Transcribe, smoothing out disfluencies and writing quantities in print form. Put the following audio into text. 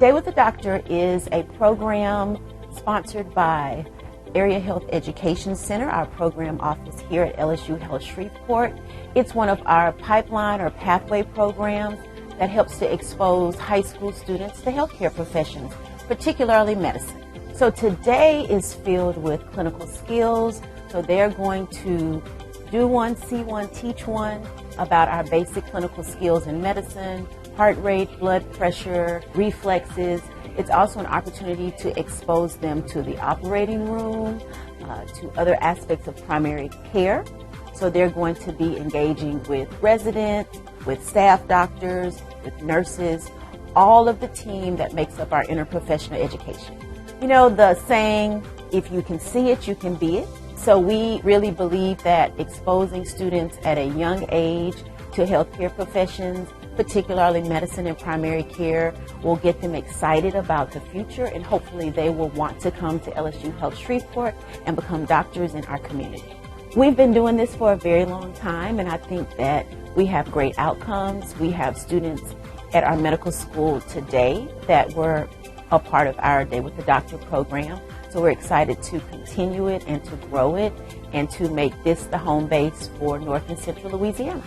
Day with the Doctor is a program sponsored by Area Health Education Center, our program office here at LSU Health Shreveport. It's one of our pipeline or pathway programs that helps to expose high school students to healthcare professions, particularly medicine. So today is filled with clinical skills. So they're going to do one, see one, teach one about our basic clinical skills in medicine, heart rate, blood pressure, reflexes. It's also an opportunity to expose them to the operating room, to other aspects of primary care. So they're going to be engaging with residents, with staff doctors, with nurses, all of the team that makes up our interprofessional education. You know the saying, if you can see it, you can be it. So we really believe that exposing students at a young age to healthcare professions, particularly medicine and primary care, will get them excited about the future, and hopefully they will want to come to LSU Health Shreveport and become doctors in our community. We've been doing this for a very long time, and I think that we have great outcomes. We have students at our medical school today that were a part of our Day with the Doctor program. So we're excited to continue it and to grow it and to make this the home base for North and Central Louisiana.